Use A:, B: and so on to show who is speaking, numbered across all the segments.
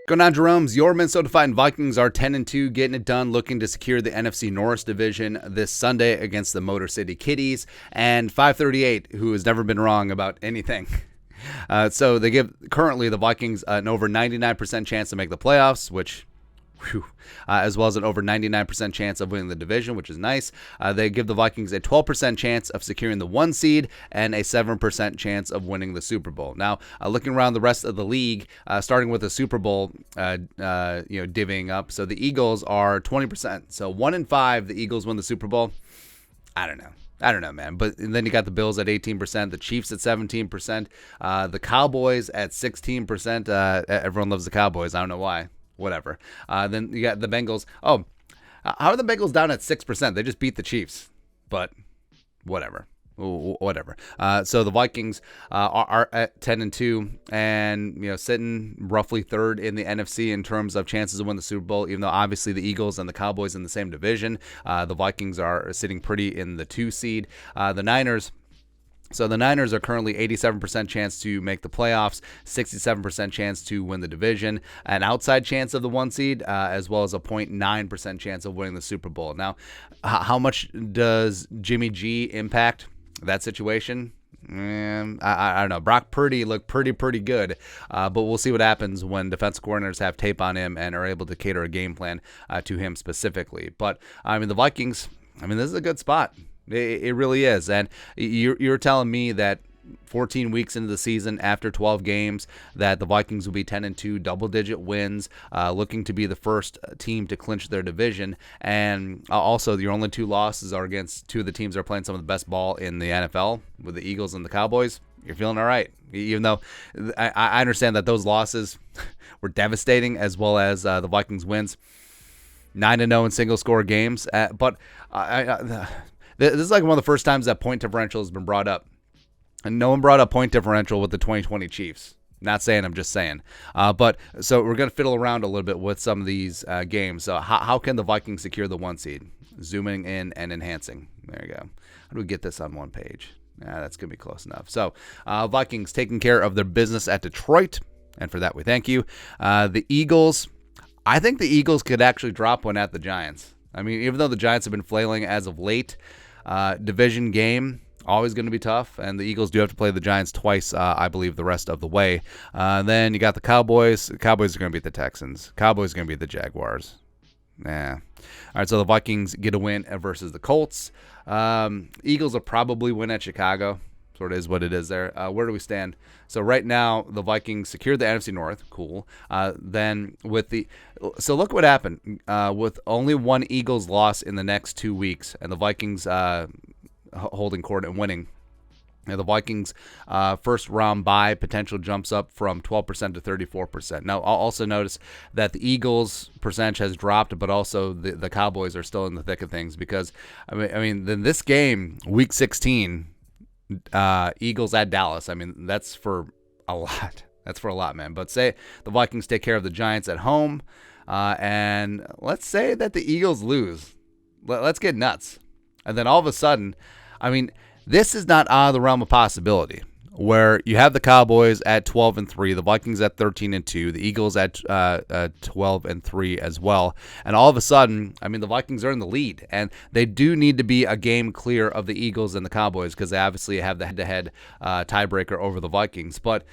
A: Going on, Jerome's. Your Minnesota Vikings are 10-2, getting it done, looking to secure the NFC North division this Sunday against the Motor City Kitties, and 538, who has never been wrong about anything. So they give currently the Vikings an over 99% chance to make the playoffs, which, as well as an over 99% chance of winning the division, which is nice. They give the Vikings a 12% chance of securing the 1 seed and a 7% chance of winning the Super Bowl. Now, looking around the rest of the league, starting with the Super Bowl, divvying up. So the Eagles are 20%. So 1 in 5, the Eagles win the Super Bowl. I don't know, man. But then you got the Bills at 18%, the Chiefs at 17%, the Cowboys at 16%. Everyone loves the Cowboys. I don't know why. Whatever. Then you got the Bengals. Oh, how are the Bengals down at 6%? They just beat the Chiefs. But whatever. Whatever. So the Vikings are at 10-2, and sitting roughly third in the NFC in terms of chances to win the Super Bowl. Even though obviously the Eagles and the Cowboys in the same division, the Vikings are sitting pretty in the 2 seed. The Niners. So the Niners are currently 87% chance to make the playoffs, 67% chance to win the division, an outside chance of the 1 seed, as well as a 0.9% chance of winning the Super Bowl. Now, how much does Jimmy G impact that situation? I don't know. Brock Purdy looked pretty good, but we'll see what happens when defensive coordinators have tape on him and are able to cater a game plan to him specifically. But, the Vikings, this is a good spot. It really is. And you're telling me that 14 weeks into the season, after 12 games, that the Vikings will be 10-2, double-digit wins, looking to be the first team to clinch their division. And also, your only 2 losses are against 2 of the teams that are playing some of the best ball in the NFL, with the Eagles and the Cowboys. You're feeling all right. Even though I understand that those losses were devastating, as well as the Vikings wins. 9-0 in single-score games. But this is like one of the first times that point differential has been brought up. And no one brought up point differential with the 2020 Chiefs. Not saying, I'm just saying. But so we're going to fiddle around a little bit with some of these games. So how can the Vikings secure the 1 seed? Zooming in and enhancing. There you go. How do we get this on one page? That's going to be close enough. So Vikings taking care of their business at Detroit. And for that, we thank you. The Eagles. I think the Eagles could actually drop one at the Giants. Even though the Giants have been flailing as of late, division game, always going to be tough, and the Eagles do have to play the Giants twice, I believe, the rest of the way. Then you got the Cowboys. The Cowboys are going to beat the Texans. Cowboys are going to beat the Jaguars. All right, so the Vikings get a win versus the Colts. Eagles will probably win at Chicago. Sort of is what it is there. Where do we stand? So right now, the Vikings secured the NFC North. Cool. So look what happened. With only 1 Eagles loss in the next 2 weeks, and the Vikings holding court and winning. The Vikings first round bye potential jumps up from 12% to 34%. Now, I'll also notice that the Eagles percentage has dropped, but also the Cowboys are still in the thick of things because, then this game, Week 16. Eagles at Dallas. That's for a lot. That's for a lot, man. But say the Vikings take care of the Giants at home, and let's say that the Eagles lose. Let's get nuts. And then all of a sudden, this is not out of the realm of possibility, where you have the Cowboys at 12-3, the Vikings at 13-2, the Eagles at 12-3 as well. And all of a sudden, the Vikings are in the lead, and they do need to be a game clear of the Eagles and the Cowboys because they obviously have the head-to-head tiebreaker over the Vikings. But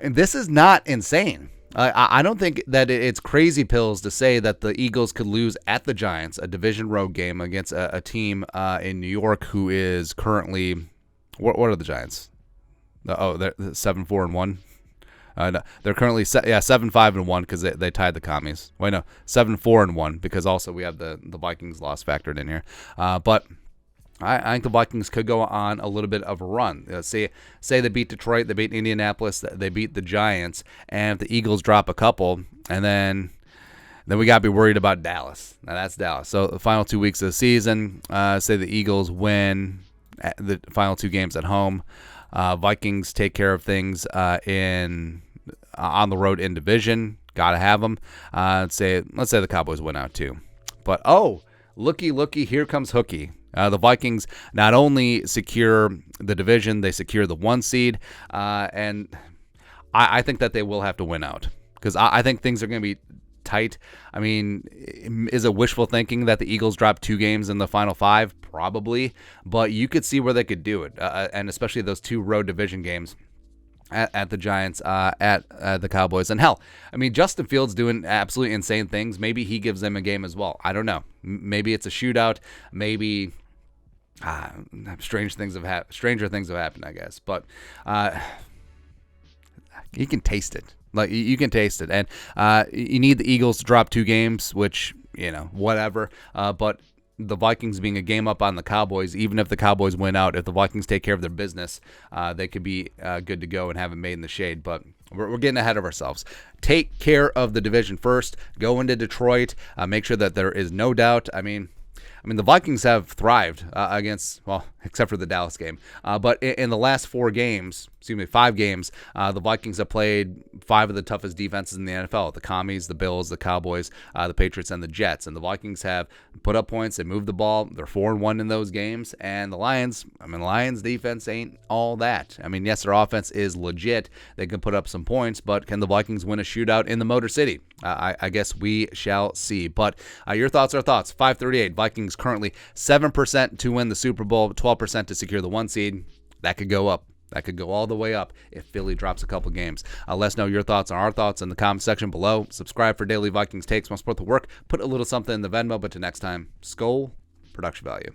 A: this is not insane. I don't think that it's crazy pills to say that the Eagles could lose at the Giants, a division road game against a team in New York who is currently what are the Giants? They're 7-4-1. No, they're currently 7-5-1 because they tied the Commies. Wait, no, 7-4-1 because also we have the Vikings loss factored in here. But I think the Vikings could go on a little bit of a run. Say they beat Detroit, they beat Indianapolis, they beat the Giants, and if the Eagles drop a couple, and then we got to be worried about Dallas. Now that's Dallas. So the final 2 weeks of the season, say the Eagles win the final 2 games at home. Vikings take care of things on the road in division. Gotta have them. Let's say the Cowboys win out too. But looky, here comes hooky. The Vikings not only secure the division, they secure the 1 seed, and I think that they will have to win out because I think things are going to be tight. I mean, is it wishful thinking that the Eagles drop 2 games in the final 5? Probably, but you could see where they could do it, and especially those 2 road division games at the Giants, at the Cowboys. And hell, I mean, Justin Fields doing absolutely insane things. Maybe he gives them a game as well. I don't know. Maybe it's a shootout. Maybe stranger things have happened, I guess. But you can taste it. Like, you can taste it. And you need the Eagles to drop 2 games, which, whatever. But the Vikings being a game up on the Cowboys, even if the Cowboys win out, if the Vikings take care of their business, they could be good to go and have it made in the shade. But we're getting ahead of ourselves. Take care of the division first. Go into Detroit. Make sure that there is no doubt. I mean, the Vikings have thrived except for the Dallas game. But in the last 5 games, the Vikings have played 5 of the toughest defenses in the NFL. The Commies, the Bills, the Cowboys, the Patriots, and the Jets. And the Vikings have put up points. They moved the ball. They're 4-1 in those games. And the Lions, the Lions defense ain't all that. I mean, yes, their offense is legit. They can put up some points, but can the Vikings win a shootout in the Motor City? I guess we shall see. But your thoughts are thoughts. 538, Vikings currently 7% to win the Super Bowl, 12% to secure the 1 seed. That could go up. That could go all the way up if Philly drops a couple games. Let us know your thoughts on our thoughts in the comment section below. Subscribe for daily Vikings takes. Want to support the work? Put a little something in the Venmo. But to next time, Skol, production value.